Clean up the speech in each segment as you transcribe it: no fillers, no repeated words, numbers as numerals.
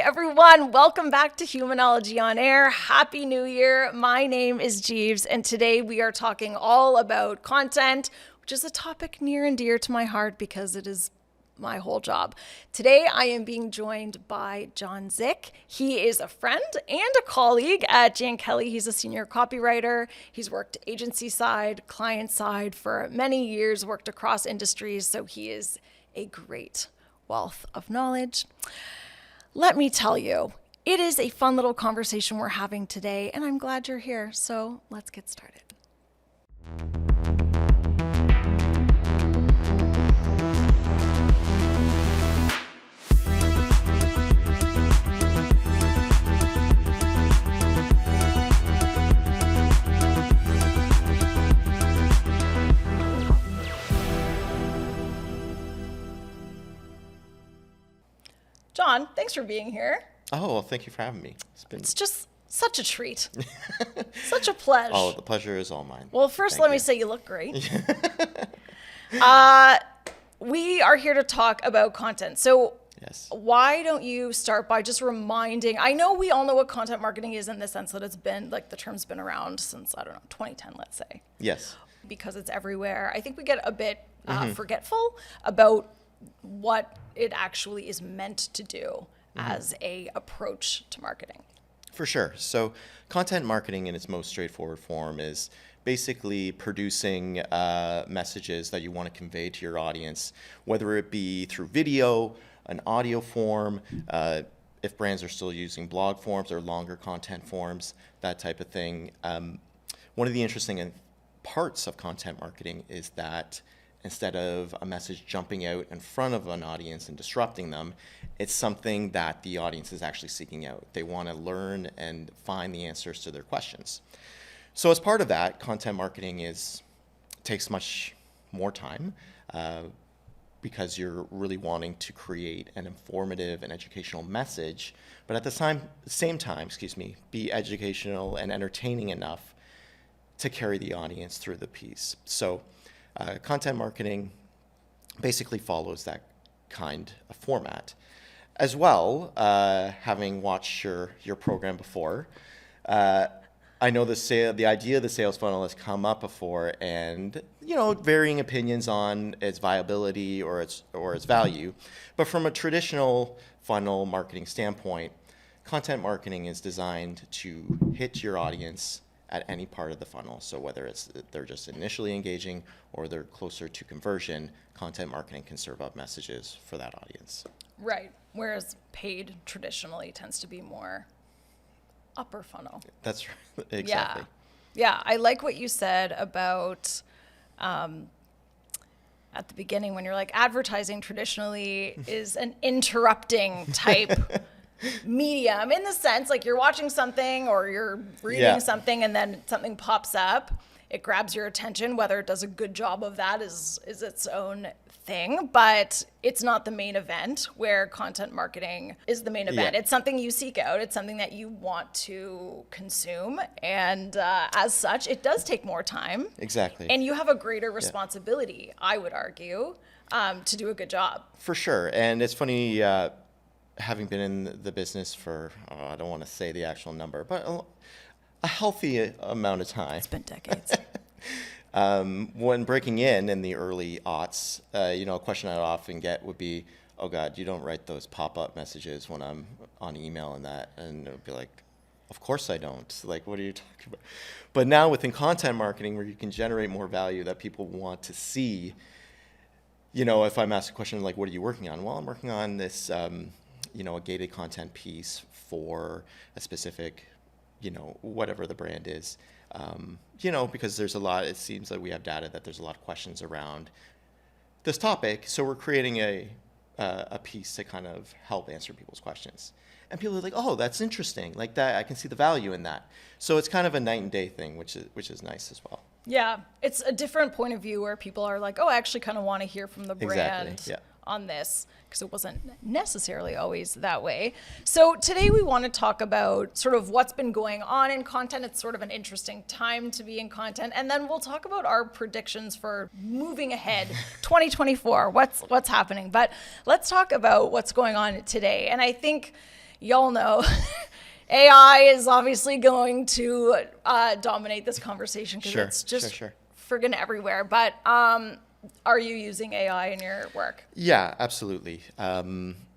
everyone. Welcome back to Humanology on Air. Happy New Year. My name is Jeeves, and today we are talking all about content, which is a topic near and dear to my heart because it is my whole job. Today, I am being joined by John Zick. He is a friend and a colleague at Jan Kelly. He's a senior copywriter. He's worked agency side, client side for many years, worked across industries, so he is a great wealth of knowledge. Let me tell you, it is a fun little conversation we're having today, and I'm glad you're here. So let's get started. John, thanks for being here. Oh, well, thank you for having me. It's just such a treat. Such a pleasure. Oh, the pleasure is all mine. Well, first, Thank let me you. say you look great. We are here to talk about content. So Yes. why don't you start by just reminding, I know we all know what content marketing is in the sense that it's been, like the term's been around since, 2010, let's say, Yes. because it's everywhere. I think we get a bit forgetful about what it actually is meant to do as a approach to marketing. For sure. So content marketing in its most straightforward form is basically producing messages that you want to convey to your audience, whether it be through video, an audio form, if brands are still using blog forms or longer content forms, that type of thing. One of the interesting parts of content marketing is that instead of a message jumping out in front of an audience and disrupting them, it's something that the audience is actually seeking out. They want to learn and find the answers to their questions. So as part of that, content marketing takes much more time because you're really wanting to create an informative and educational message, but at the same time, be educational and entertaining enough to carry the audience through the piece. So content marketing basically follows that kind of format. As well, having watched your program before, I know the idea of the sales funnel has come up before, and varying opinions on its viability or its value. But from a traditional funnel marketing standpoint, content marketing is designed to hit your audience at any part of the funnel. So whether they're just initially engaging or they're closer to conversion, content marketing can serve up messages for that audience. Right. Whereas paid traditionally tends to be more upper funnel. That's right. Exactly. Yeah. I like what you said about at the beginning when you're like advertising traditionally is an interrupting type medium, in the sense like you're watching something or you're reading something and then something pops up, it grabs your attention. Whether it does a good job of that is its own thing, but it's not the main event, where content marketing is the main event. It's something you seek out, it's something that you want to consume, and as such it does take more time. Exactly. And you have a greater responsibility, I would argue, to do a good job. For sure. And it's funny, having been in the business for, I don't want to say the actual number, but a healthy amount of time. It's been decades. When breaking in the early aughts, a question I'd often get would be, oh God, you don't write those pop-up messages when I'm on email and that. And it would be like, of course I don't. Like, what are you talking about? But now within content marketing, where you can generate more value that people want to see, if I'm asked a question like, what are you working on? Well, I'm working on this, a gated content piece for a specific, whatever the brand is. Because there's it seems like we have data that there's a lot of questions around this topic. So we're creating a piece to kind of help answer people's questions. And people are like, oh, that's interesting. Like that, I can see the value in that. So it's kind of a night and day thing, which is nice as well. Yeah, it's a different point of view where people are like, oh, I actually kind of want to hear from the brand. Exactly. Yeah. on this because it wasn't necessarily always that way. So today we want to talk about sort of what's been going on in content. It's sort of an interesting time to be in content. And then we'll talk about our predictions for moving ahead 2024, what's happening. But let's talk about what's going on today. And I think y'all know AI is obviously going to dominate this conversation because it's just friggin' everywhere. But are you using AI in your work? Yeah, absolutely.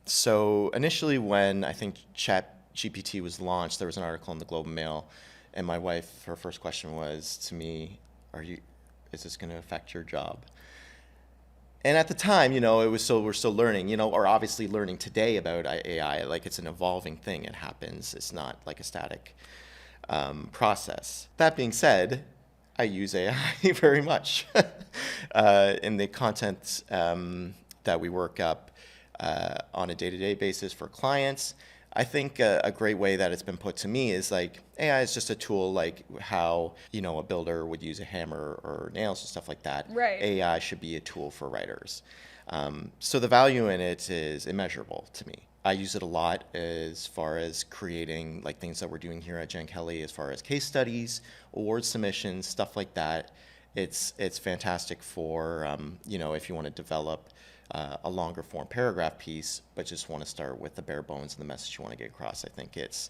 So initially when I think ChatGPT was launched, there was an article in the Globe and Mail, and my wife, her first question was to me, is this going to affect your job? And at the time, we're still learning, or obviously learning today about AI. Like, it's an evolving thing. It happens. It's not like a static process. That being said, I use AI very much in the content that we work up on a day-to-day basis for clients. I think a great way that it's been put to me is like AI is just a tool, like how a builder would use a hammer or nails and stuff like that. Right. AI should be a tool for writers. So the value in it is immeasurable to me. I use it a lot as far as creating like things that we're doing here at Jen Kelly, as far as case studies, award submissions, stuff like that. It's fantastic for if you want to develop a longer form paragraph piece, but just want to start with the bare bones and the message you want to get across. I think it's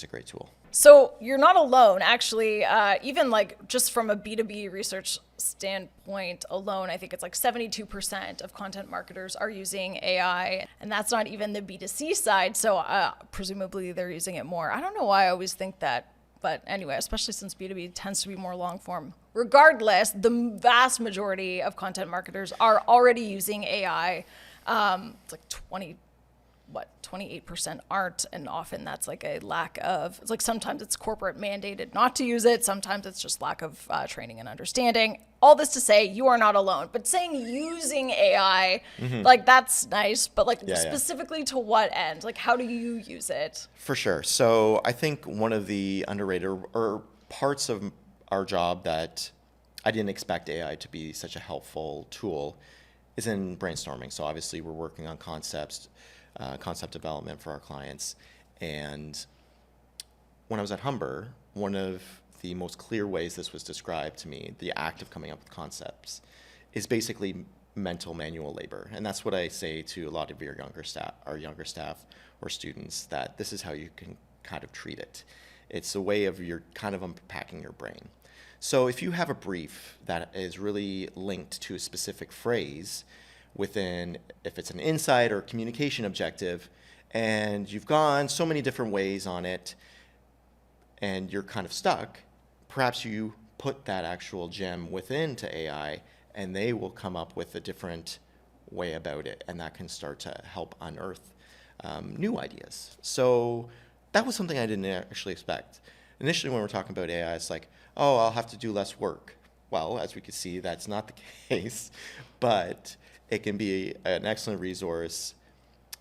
a great tool. So you're not alone, actually. Even like just from a B2B research standpoint alone, I think it's like 72% of content marketers are using AI, and that's not even the B2C side. So presumably they're using it more. I don't know why I always think that. But anyway, especially since B2B tends to be more long form. Regardless, the vast majority of content marketers are already using AI. It's like 28% aren't, and often that's like a lack of, it's like sometimes it's corporate mandated not to use it, sometimes it's just lack of training and understanding. All this to say, you are not alone. But saying using AI, like that's nice, but like specifically to what end? Like how do you use it? For sure. So I think one of the underrated or parts of our job that I didn't expect AI to be such a helpful tool is in brainstorming. So obviously we're working on concept development for our clients. And when I was at Humber, one of the most clear ways this was described to me, the act of coming up with concepts, is basically mental manual labor. And that's what I say to a lot of our younger staff or students, that this is how you can kind of treat it. It's a way of you're kind of unpacking your brain. So if you have a brief that is really linked to a specific phrase within, if it's an insight or communication objective, and you've gone so many different ways on it, and you're kind of stuck, perhaps you put that actual gem within to AI, and they will come up with a different way about it, and that can start to help unearth new ideas. So that was something I didn't actually expect. Initially, when we're talking about AI, it's like, oh, I'll have to do less work. Well, as we can see, that's not the case, but it can be an excellent resource,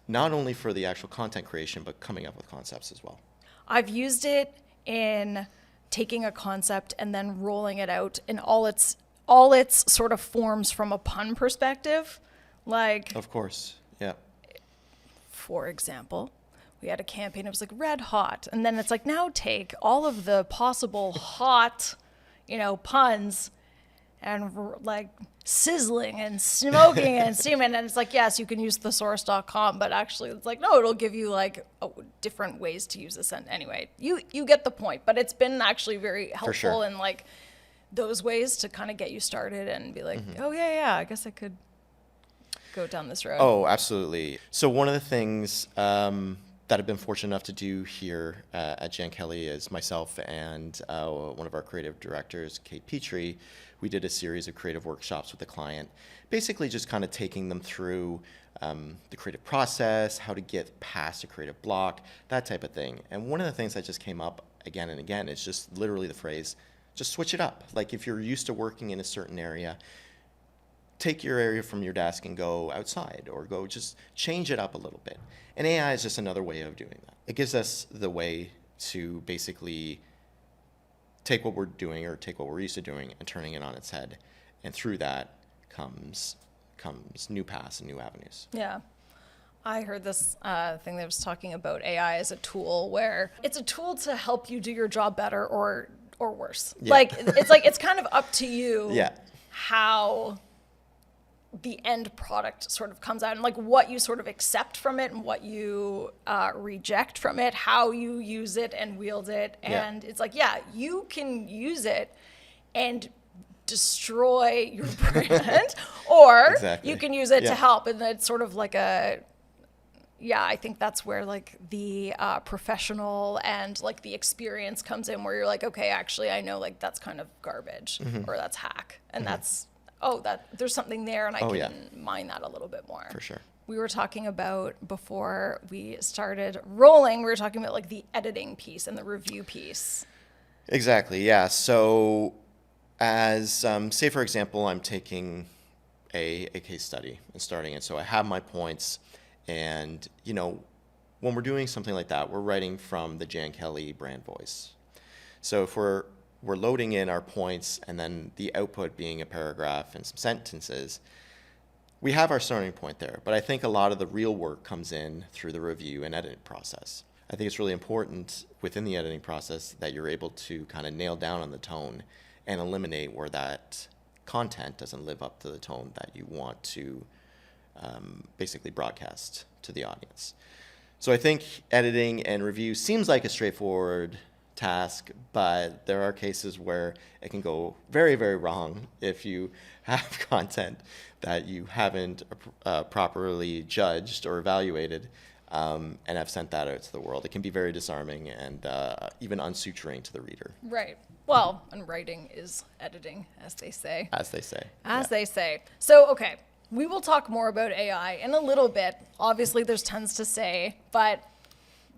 not only for the actual content creation, but coming up with concepts as well. I've used it in taking a concept and then rolling it out in all its sort of forms from a pun perspective. Like, of course, yeah. For example, we had a campaign, it was like red hot. And then it's like, now take all of the possible hot, puns and like sizzling and smoking and steaming. And it's like, yes, you can use thesaurus.com, but actually it's like, no, it'll give you like different ways to use this. And anyway, you get the point, but it's been actually very helpful in like those ways to kind of get you started and be like, oh yeah, I guess I could go down this road. Oh, absolutely. So one of the things that I've been fortunate enough to do here at Jen Kelly is myself and one of our creative directors, Kate Petrie, we did a series of creative workshops with the client, basically just kind of taking them through the creative process, how to get past a creative block, that type of thing. And one of the things that just came up again and again is just literally the phrase, just switch it up. Like if you're used to working in a certain area, take your area from your desk and go outside, or go just change it up a little bit. And AI is just another way of doing that. It gives us the way to basically take what we're doing or take what we're used to doing and turning it on its head. And through that comes comes new paths and new avenues. Yeah. I heard this thing that was talking about AI as a tool where it's a tool to help you do your job better or worse. Yeah. Like it's kind of up to you Yeah. how the end product sort of comes out and like what you sort of accept from it and what you reject from it, how you use it and wield it. And it's like, yeah, you can use it and destroy your brand or Exactly. you can use it Yeah. to help. And it's sort of like I think that's where like the professional and like the experience comes in, where you're like, okay, actually, I know like that's kind of garbage or that's hack, and that's that there's something there, and I can mine that a little bit more. For sure. We were talking about before we started rolling. We were talking about like the editing piece and the review piece. Exactly. Yeah. So, as say for example, I'm taking a case study and starting it. So I have my points. And, when we're doing something like that, we're writing from the Jan Kelly brand voice. So if we're loading in our points and then the output being a paragraph and some sentences, we have our starting point there. But I think a lot of the real work comes in through the review and editing process. I think it's really important within the editing process that you're able to kind of nail down on the tone and eliminate where that content doesn't live up to the tone that you want to basically broadcast to the audience. So I think editing and review seems like a straightforward task, but there are cases where it can go very, very wrong if you have content that you haven't properly judged or evaluated and have sent that out to the world. It can be very disarming and even unsuturing to the reader. Right. Well, and writing is editing, as they say. As they say. As they say. So, okay. We will talk more about AI in a little bit. Obviously, there's tons to say, but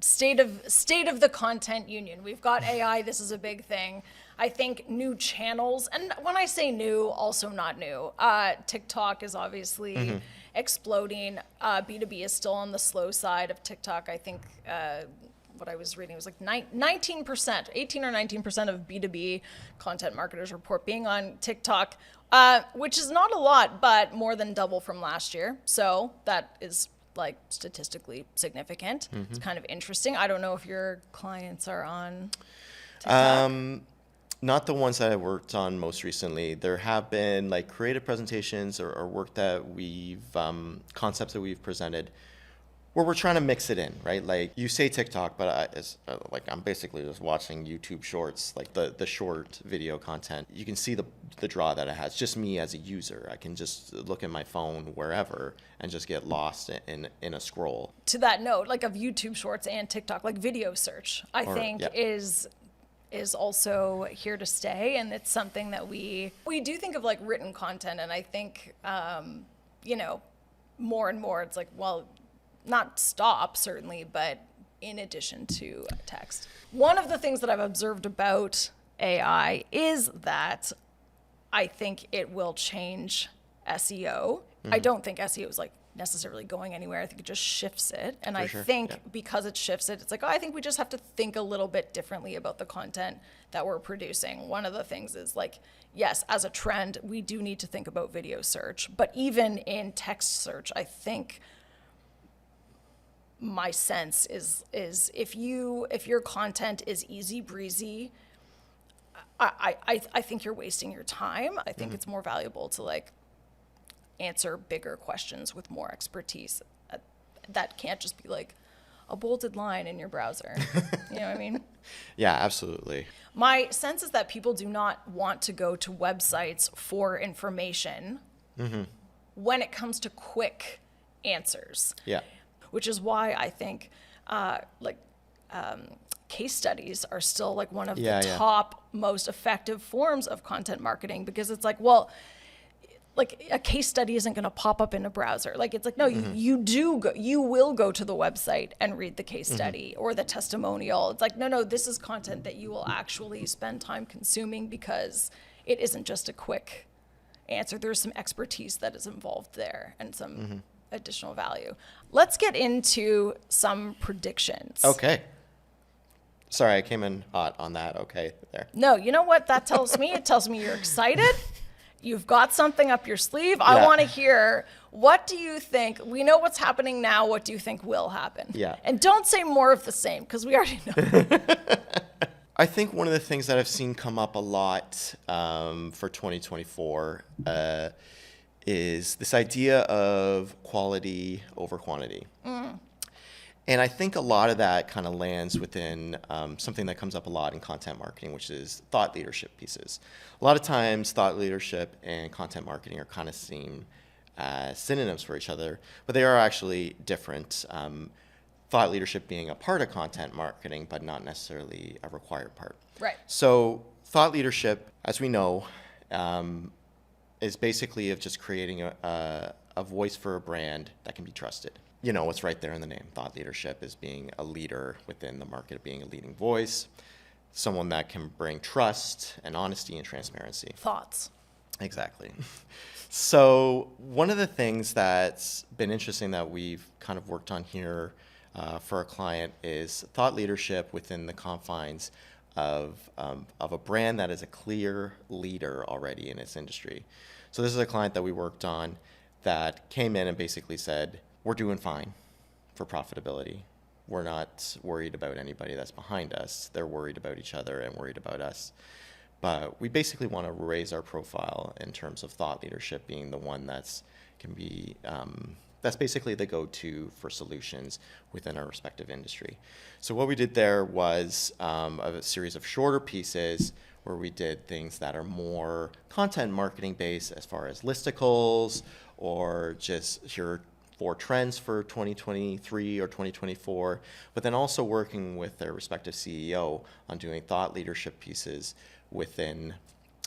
state of the content union. We've got AI. This is a big thing. I think new channels, and when I say new, also not new. TikTok is obviously exploding. B2B is still on the slow side of TikTok. I think what I was reading was like 19%, 18 or 19% of B2B content marketers report being on TikTok, which is not a lot, but more than double from last year. So that is like statistically significant. It's kind of interesting. I don't know if your clients are on TikTok. Not the ones that I worked on most recently. There have been like creative presentations or work that we've, concepts that we've presented where we're trying to mix it in, right? Like you say TikTok, but I'm basically just watching YouTube shorts, like the short video content. You can see the draw that it has. Just me as a user, I can just look at my phone wherever and just get lost in a scroll. To that note, like of YouTube shorts and TikTok, like video search, I think is also here to stay, and it's something that we do think of like written content, and I think more and more it's like, well, not stop certainly, but in addition to text. One of the things that I've observed about AI is that I think it will change SEO. I don't think SEO is like necessarily going anywhere. I think it just shifts it. And I think because it shifts it, it's like, I think we just have to think a little bit differently about the content that we're producing. One of the things is like, yes, as a trend, we do need to think about video search, but even in text search, I think my sense is if your content is easy breezy, I think you're wasting your time. I think it's more valuable to like answer bigger questions with more expertise. That can't just be like a bolded line in your browser. You know what I mean? Yeah, absolutely. My sense is that people do not want to go to websites for information when it comes to quick answers. Yeah. Which is why I think case studies are still like one of the top most effective forms of content marketing, because it's like, well, like a case study isn't going to pop up in a browser. Like it's like, no, you will go to the website and read the case study or the testimonial. It's like, no, this is content that you will actually spend time consuming, because it isn't just a quick answer. There's some expertise that is involved there and some additional value. Let's get into some predictions. Okay. Sorry, I came in hot on that. Okay, there. No, you know what that tells me? It tells me you're excited You've got something up your sleeve. I Yeah. want to hear, what do you think? We know what's happening now. What do you think will happen? Yeah. And don't say more of the same, because we already know. I think one of the things that I've seen come up a lot for 2024 is this idea of quality over quantity. And I think a lot of that kind of lands within something that comes up a lot in content marketing, which is thought leadership pieces. A lot of times, thought leadership and content marketing are kind of seen as synonyms for each other, but they are actually different. Thought leadership being a part of content marketing, but not necessarily a required part. Right. So thought leadership, as we know, is basically of just creating a voice for a brand that can be trusted. You know, it's right there in the name. Thought leadership is being a leader within the market, being a leading voice, someone that can bring trust and honesty and transparency. Thoughts. Exactly. So one of the things that's been interesting that we've kind of worked on here for a client is thought leadership within the confines of a brand that is a clear leader already in its industry. So this is a client that we worked on that came in and basically said, we're doing fine for profitability. We're not worried about anybody that's behind us. They're worried about each other and worried about us. But we basically want to raise our profile in terms of thought leadership being the one that's basically the go-to for solutions within our respective industry. So what we did there was a series of shorter pieces where we did things that are more content marketing based as far as listicles or just here are 4 trends for 2023 or 2024, but then also working with their respective CEO on doing thought leadership pieces within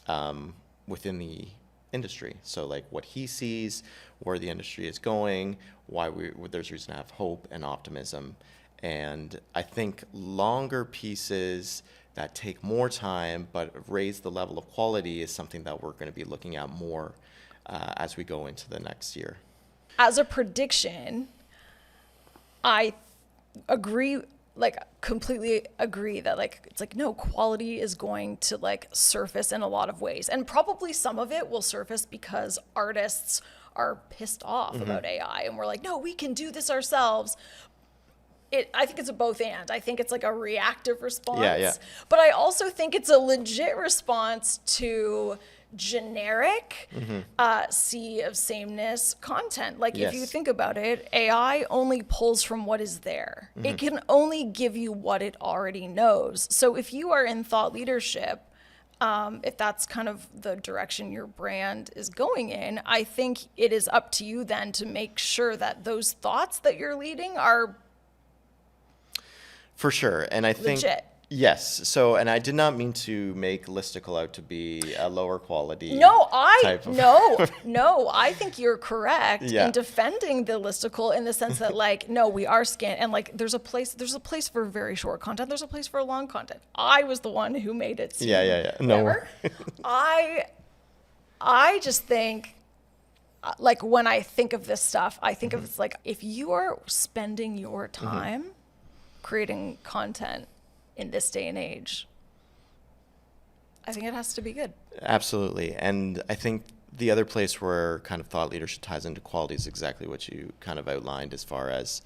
the industry. So like what he sees, where the industry is going, why there's reason to have hope and optimism. And I think longer pieces that take more time but raise the level of quality is something that we're going to be looking at more as we go into the next year. As a prediction, I agree, like completely agree that like it's like no, quality is going to like surface in a lot of ways, and probably some of it will surface because artists are pissed off about AI and we're like, no, we can do this ourselves. I think it's a both and. I think it's like a reactive response. Yeah. But I also think it's a legit response to generic sea of sameness content. Like if you Yes. think about it, AI only pulls from what is there. It can only give you what it already knows. So if you are in thought leadership, if that's kind of the direction your brand is going in, I think it is up to you then to make sure that those thoughts that you're leading are For sure. And I think legit. yes. So, and I did not mean to make Listicle out to be a lower quality. No, type of no, I think you're correct Yeah. in defending the listicle in the sense that like, no, we are and like there's a place for very short content. There's a place for long content. I was the one who made it seem Yeah. No. whatever. I just think like when I think of this stuff, I think of it's like if you are spending your time creating content in this day and age, I think it has to be good. Absolutely. And I think the other place where kind of thought leadership ties into quality is exactly what you kind of outlined as far as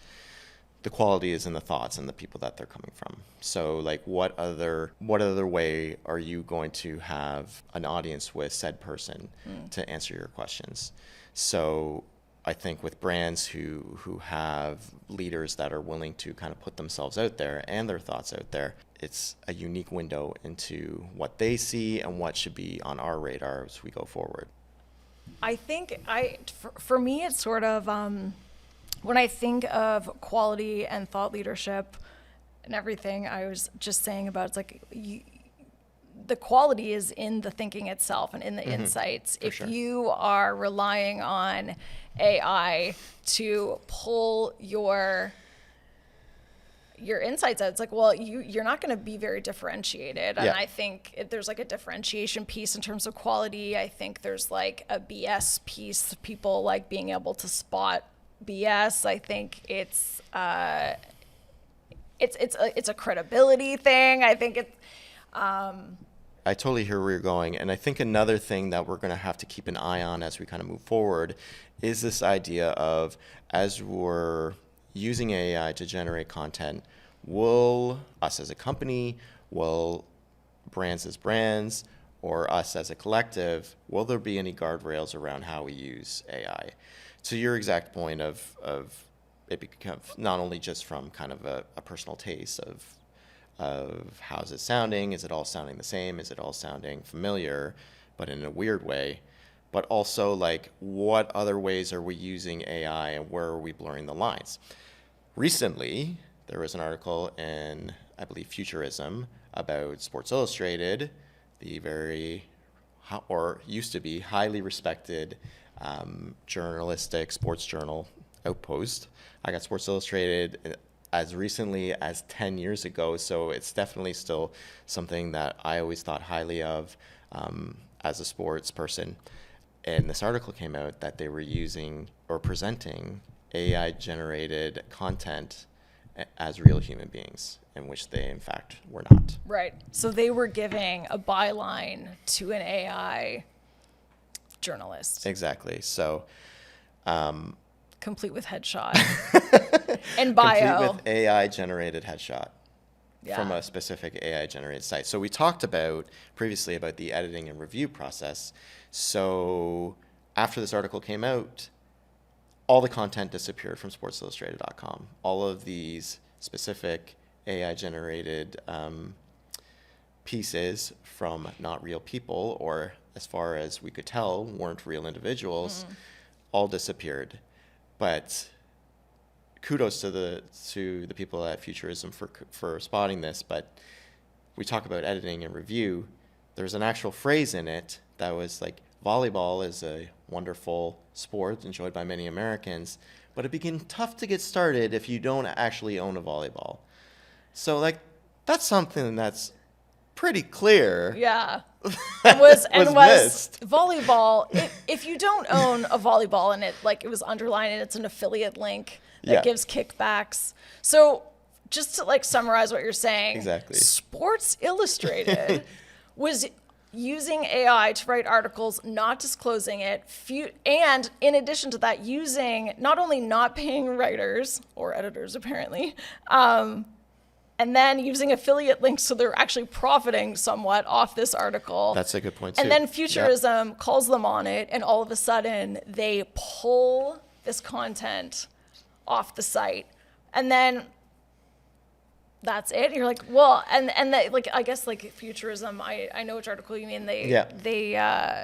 the quality is in the thoughts and the people that they're coming from. So like what other way are you going to have an audience with said person to answer your questions? So I think with brands who have leaders that are willing to kind of put themselves out there and their thoughts out there, it's a unique window into what they see and what should be on our radar as we go forward. I think for me, it's sort of, when I think of quality and thought leadership and everything I was just saying about, it's like the quality is in the thinking itself and in the insights. If sure. you are relying on AI to pull your insights out, it's like, well, you're not going to be very differentiated. And Yeah. I think there's like a differentiation piece in terms of quality. I think there's like a BS piece, people like being able to spot BS. I think it's a credibility thing. I think I totally hear where you're going. And I think another thing that we're going to have to keep an eye on as we kind of move forward is this idea of, as we're using AI to generate content, will us as a company, will brands as brands, or us as a collective, will there be any guardrails around how we use AI? To your exact point of it becomes not only just from kind of a personal taste of how's it sounding, is it all sounding the same, is it all sounding familiar, but in a weird way, but also like what other ways are we using AI and where are we blurring the lines? Recently, there was an article in, I believe, Futurism about Sports Illustrated, the very, or used to be, highly respected journalistic sports journal Outpost. I got Sports Illustrated as recently as 10 years ago, so it's definitely still something that I always thought highly of as a sports person. And this article came out that they were using or presenting AI-generated content as real human beings, in which they, in fact, were not. Right. So they were giving a byline to an AI journalist. Exactly. So, complete with headshot and bio. complete with AI-generated headshot Yeah. from a specific AI-generated site. So we talked about previously about the editing and review process. So after this article came out, all the content disappeared from SportsIllustrated.com. All of these specific AI-generated pieces from not real people, or as far as we could tell, weren't real individuals, all disappeared. But kudos to the people at Futurism for spotting this. But we talk about editing and review. There's an actual phrase in it that was like, volleyball is a wonderful sport enjoyed by many Americans, but it became tough to get started if you don't actually own a volleyball. So like, that's something that's pretty clear. Yeah. Was missed. volleyball. If you don't own a volleyball and it was underlined and it's an affiliate link that Yeah. gives kickbacks. So just to like summarize what you're saying, Exactly. Sports Illustrated was using AI to write articles, not disclosing it, and in addition to that, using not only not paying writers or editors apparently, and then using affiliate links, so they're actually profiting somewhat off this article. That's a good point too. And then Futurism calls them on it, and all of a sudden they pull this content off the site, and then that's it. You're like, well, and that, like, I guess like Futurism, I know which article you mean. They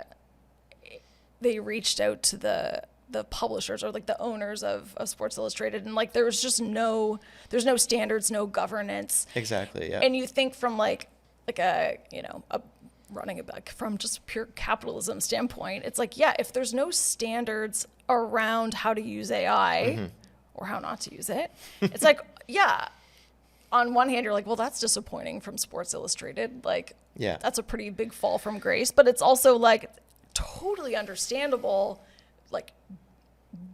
reached out to the publishers or like the owners of Sports Illustrated, and like there's no standards, no governance. Exactly. Yeah. And you think from like a running it back from just pure capitalism standpoint, it's like, yeah, if there's no standards around how to use AI or how not to use it, it's like, yeah, on one hand, you're like, well, that's disappointing from Sports Illustrated. Like, Yeah. that's a pretty big fall from grace. But it's also like totally understandable, like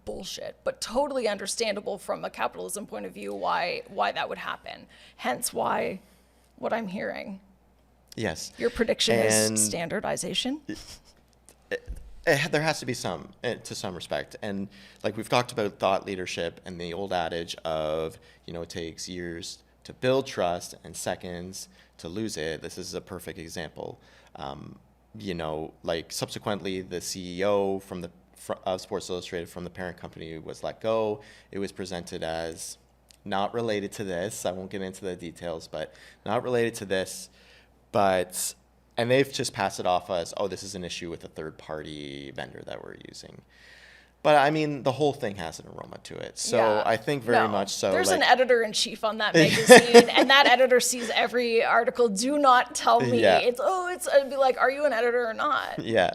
bullshit, but totally understandable from a capitalism point of view why that would happen. Hence why what I'm hearing. Yes. Your prediction And is standardization. there has to be some, to some respect. And like we've talked about thought leadership and the old adage of, it takes years to build trust and seconds to lose it. This is a perfect example. Like subsequently the CEO of Sports Illustrated from the parent company was let go. It was presented as not related to this. I won't get into the details, but not related to this. And they've just passed it off as, oh, this is an issue with a third-party vendor that we're using. But I mean, the whole thing has an aroma to it. So Yeah. I think very No. much so. There's like, an editor-in-chief on that magazine, and that editor sees every article. Do not tell me Yeah. I'd be like, are you an editor or not? Yeah.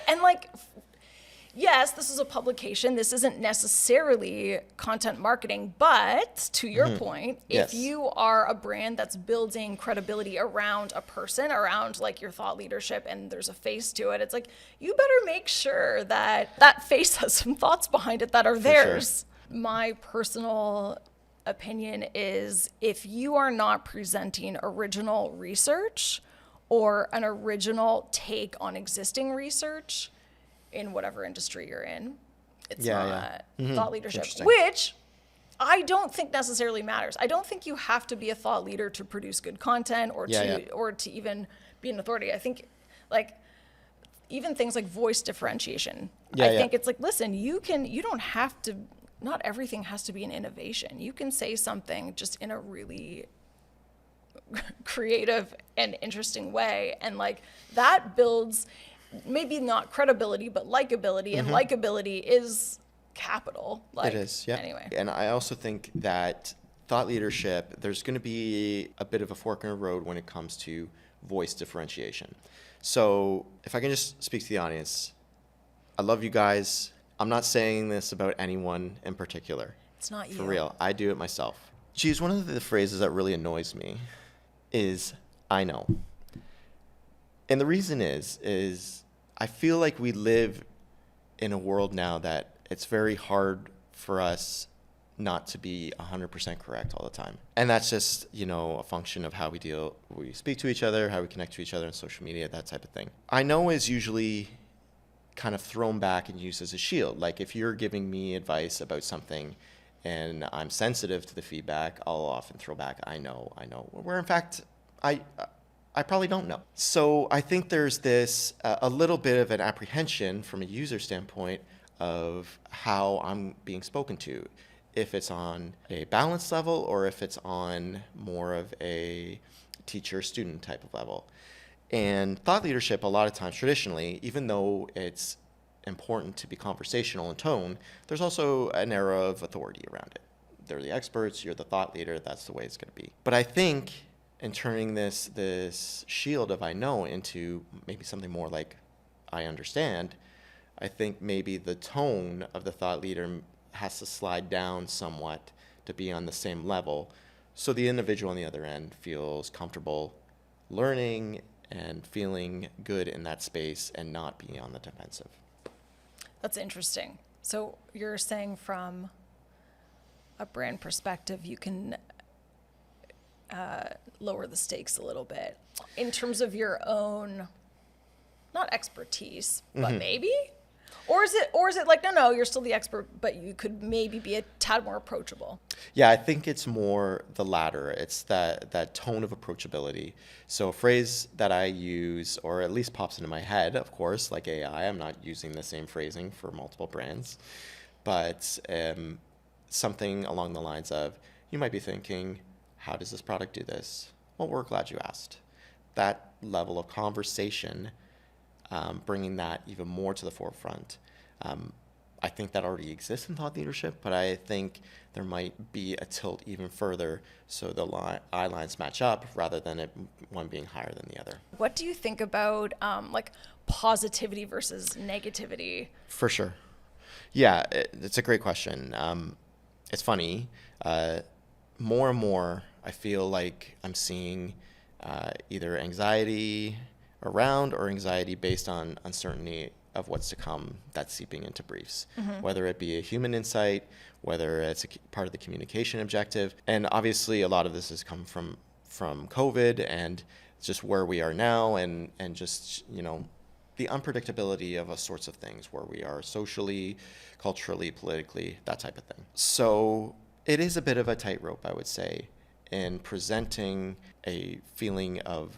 And like, yes, this is a publication. This isn't necessarily content marketing, but to your point, Yes. if you are a brand that's building credibility around a person, around like your thought leadership, and there's a face to it, it's like, you better make sure that that face has some thoughts behind it that are theirs. My personal opinion is if you are not presenting original research or an original take on existing research in whatever industry you're in. It's not thought leadership, Interesting. which I don't think necessarily matters. I don't think you have to be a thought leader to produce good content or to even be an authority. I think like even things like voice differentiation. I think it's like, listen, you don't have to, not everything has to be an innovation. You can say something just in a really creative and interesting way. And like that builds maybe not credibility, but likability. And likability is capital. Like, it is, yeah. Anyway. And I also think that thought leadership, there's going to be a bit of a fork in the road when it comes to voice differentiation. So if I can just speak to the audience, I love you guys. I'm not saying this about anyone in particular. It's not you. For real. I do it myself. Geez, one of the phrases that really annoys me is, I know. And the reason is I feel like we live in a world now that it's very hard for us not to be 100% correct all the time. And that's just, a function of how we speak to each other, how we connect to each other on social media, that type of thing. I know is usually kind of thrown back and used as a shield. Like if you're giving me advice about something and I'm sensitive to the feedback, I'll often throw back, I know, where in fact, I probably don't know. So I think there's this, a little bit of an apprehension from a user standpoint of how I'm being spoken to, if it's on a balanced level or if it's on more of a teacher-student type of level. And thought leadership, a lot of times traditionally, even though it's important to be conversational in tone, there's also an era of authority around it. They're the experts, you're the thought leader, that's the way it's going to be. But I think in turning this shield of I know into maybe something more like I understand, I think maybe the tone of the thought leader has to slide down somewhat to be on the same level so the individual on the other end feels comfortable learning and feeling good in that space and not being on the defensive. That's interesting. So you're saying from a brand perspective, you can lower the stakes a little bit in terms of your own, not expertise, but maybe? Or is it like, no, you're still the expert, but you could maybe be a tad more approachable? Yeah, I think it's more the latter. It's that tone of approachability. So a phrase that I use, or at least pops into my head, of course, like AI, I'm not using the same phrasing for multiple brands, but something along the lines of, you might be thinking, how does this product do this? Well, we're glad you asked. That level of conversation, bringing that even more to the forefront. I think that already exists in thought leadership, but I think there might be a tilt even further so the eye lines match up rather than one being higher than the other. What do you think about like positivity versus negativity? For sure. Yeah, it's a great question. It's funny. More and more, I feel like I'm seeing either anxiety around or anxiety based on uncertainty of what's to come that's seeping into briefs, whether it be a human insight, whether it's a part of the communication objective. And obviously a lot of this has come from COVID and just where we are now and just, the unpredictability of all sorts of things where we are socially, culturally, politically, that type of thing. So it is a bit of a tightrope, I would say, in presenting a feeling of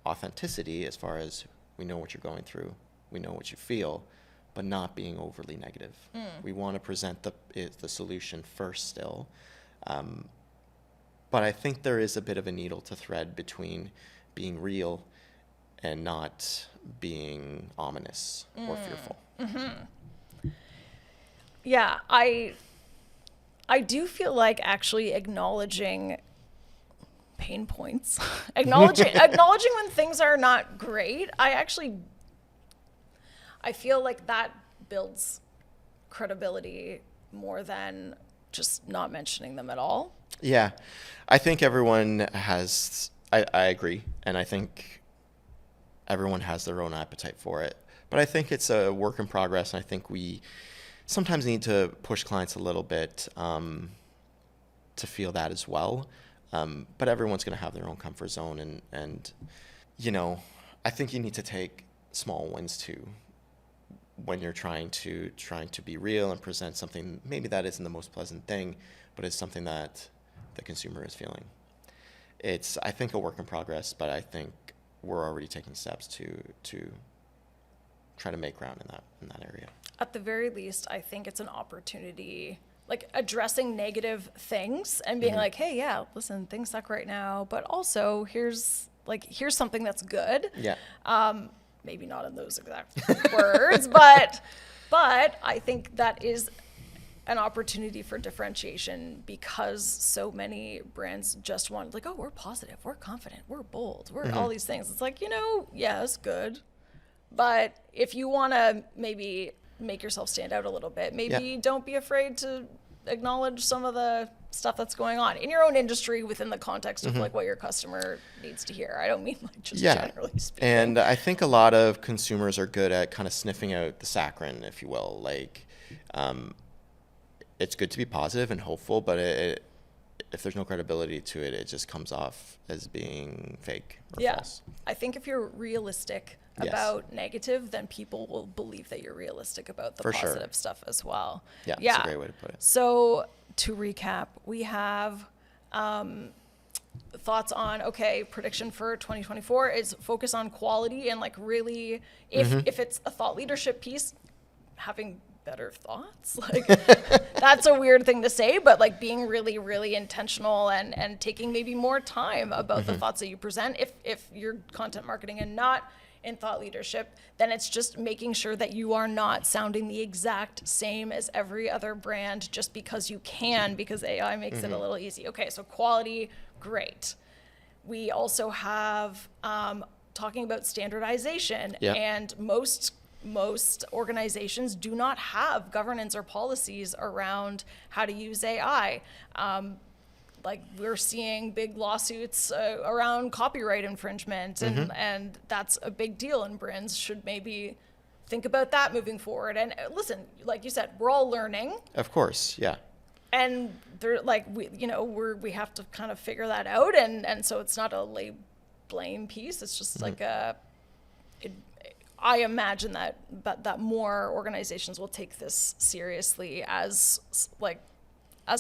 authenticity as far as we know what you're going through, we know what you feel, but not being overly negative. We want to present the solution first still. But I think there is a bit of a needle to thread between being real and not being ominous or fearful. Yeah, I do feel like actually acknowledging pain points, acknowledging when things are not great. I feel like that builds credibility more than just not mentioning them at all. Yeah, I think everyone has, I agree, and I think everyone has their own appetite for it. But I think it's a work in progress, and I think we sometimes need to push clients a little bit to feel that as well. But everyone's going to have their own comfort zone, and I think you need to take small wins too when you're trying to be real and present something maybe that isn't the most pleasant thing, but it's something that the consumer is feeling. It's, I think, a work in progress, but I think we're already taking steps to try to make ground in that area. At the very least, I think it's an opportunity, like addressing negative things and being like, hey, yeah, listen, things suck right now, but also here's something that's good. Yeah. Maybe not in those exact words, but I think that is an opportunity for differentiation, because so many brands just want, like, oh, we're positive, we're confident, we're bold, we're all these things. It's like, yes, good. But if you want to maybe make yourself stand out a little bit, maybe don't be afraid to acknowledge some of the stuff that's going on in your own industry within the context of like what your customer needs to hear. I don't mean like just generally speaking. And I think a lot of consumers are good at kind of sniffing out the saccharine, if you will. Like, it's good to be positive and hopeful, but if there's no credibility to it, it just comes off as being fake or false. I think if you're realistic about negative, then people will believe that you're realistic about the positive stuff as well. Yeah, that's a great way to put it. So to recap, we have thoughts on, prediction for 2024 is focus on quality and like really, if it's a thought leadership piece, having better thoughts. Like that's a weird thing to say, but like being really, really intentional and taking maybe more time about the thoughts that you present. If you're content marketing and not in thought leadership, then it's just making sure that you are not sounding the exact same as every other brand just because you can, because AI makes it a little easy. Okay, so quality, great. We also have talking about standardization, and most organizations do not have governance or policies around how to use AI. Like we're seeing big lawsuits around copyright infringement, and that's a big deal, and brands should maybe think about that moving forward. And listen, like you said, we're all learning. Of course, yeah. And they're like, we have to kind of figure that out, and so it's not a blame piece. It's just like I imagine that more organizations will take this seriously as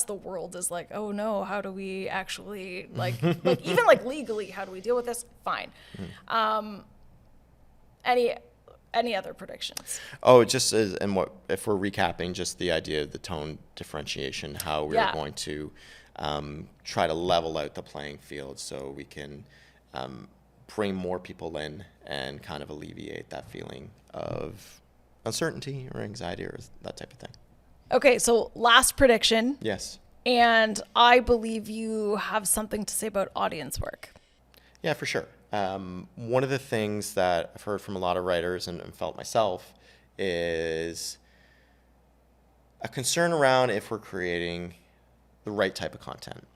the world is like, oh no, how do we actually like even like legally, how do we deal with this? Fine. Any other predictions? Oh, just if we're recapping just the idea of the tone differentiation, how we're going to try to level out the playing field so we can bring more people in and kind of alleviate that feeling of uncertainty or anxiety or that type of thing. Okay, so last prediction. Yes. And I believe you have something to say about audience work. Yeah, for sure. One of the things that I've heard from a lot of writers and felt myself is a concern around if we're creating the right type of content.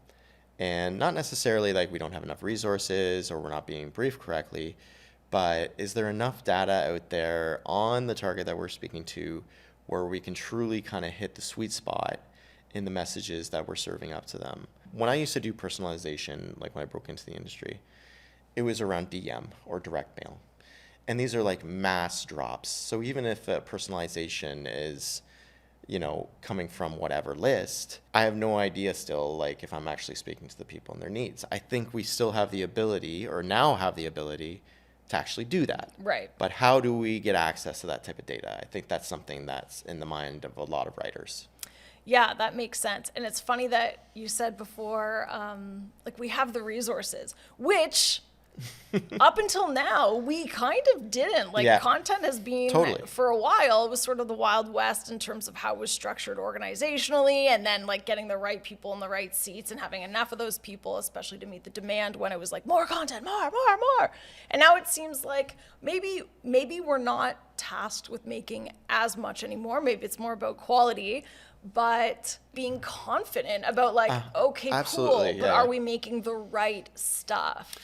And not necessarily like we don't have enough resources or we're not being briefed correctly, but is there enough data out there on the target that we're speaking to where we can truly kind of hit the sweet spot in the messages that we're serving up to them? When I used to do personalization, like when I broke into the industry, it was around DM or direct mail. And these are like mass drops. So even if a personalization is, coming from whatever list, I have no idea still, like if I'm actually speaking to the people and their needs. I think we still have the ability, or now have the ability, to actually do that. Right. But how do we get access to that type of data? I think that's something that's in the mind of a lot of writers. Yeah, that makes sense. And it's funny that you said before, like we have the resources, which up until now, we kind of didn't. Like content has been, for a while, it was sort of the Wild West in terms of how it was structured organizationally, and then like getting the right people in the right seats and having enough of those people, especially to meet the demand when it was like more content, more. And now it seems like maybe we're not tasked with making as much anymore. Maybe it's more about quality, but being confident about like, cool, but are we making the right stuff?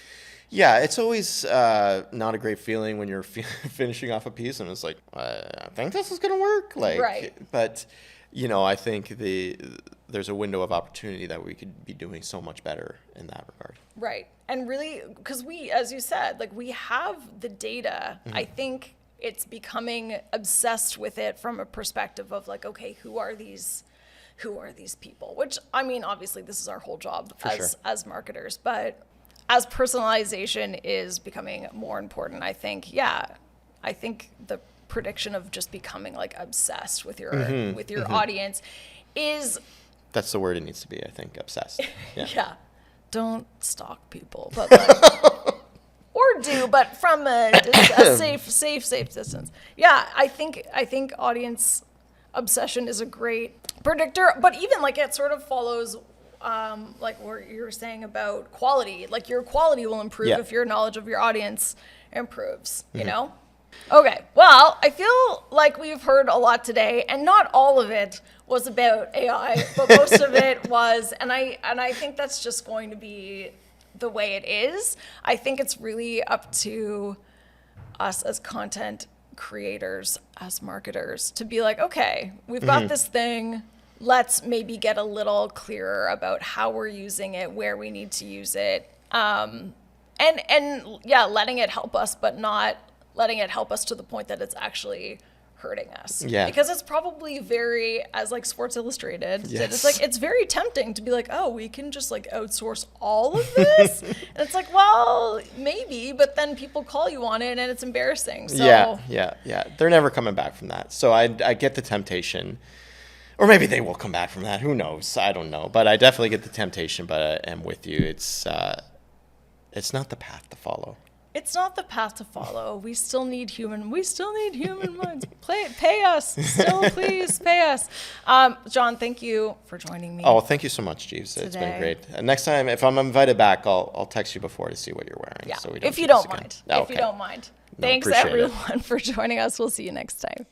Yeah, it's always not a great feeling when you're finishing off a piece and it's like, I think this is going to work. Like, right. But, I think the there's a window of opportunity that we could be doing so much better in that regard. Right. And really, because we, as you said, like we have the data, I think it's becoming obsessed with it from a perspective of like, okay, who are these people? Which, I mean, obviously this is our whole job as marketers, but as personalization is becoming more important, I think the prediction of just becoming like obsessed with your audience is, that's the word it needs to be, I think, obsessed. yeah. Don't stalk people, but like, or do, but from a safe distance. Yeah, I think audience obsession is a great predictor, but even like it sort of follows like what you were saying about quality. Like your quality will improve if your knowledge of your audience improves, you know? Okay, well, I feel like we've heard a lot today, and not all of it was about AI, but most of it was, and I think that's just going to be the way it is. I think it's really up to us as content creators, as marketers, to be like, okay, we've got this thing. Let's maybe get a little clearer about how we're using it, where we need to use it, and yeah, letting it help us, but not letting it help us to the point that it's actually hurting us. Yeah. Because it's probably very, as like Sports Illustrated, Yes. it's like, it's very tempting to be like, oh, we can just like outsource all of this. And it's like, well, maybe, but then people call you on it and it's embarrassing. So Yeah. They're never coming back from that. So I get the temptation, or maybe they will come back from that. Who knows? I don't know. But I definitely get the temptation, but I am with you. It's not the path to follow. It's not the path to follow. We still need human minds. Pay us. Still, please pay us. John, thank you for joining me. Oh, thank you so much, Jeeves. It's been great. Next time, if I'm invited back, I'll text you before to see what you're wearing. Yeah, So we if you do this don't again. mind. Oh, if you okay. don't mind. No, Thanks, appreciate it. everyone, for joining us. We'll see you next time.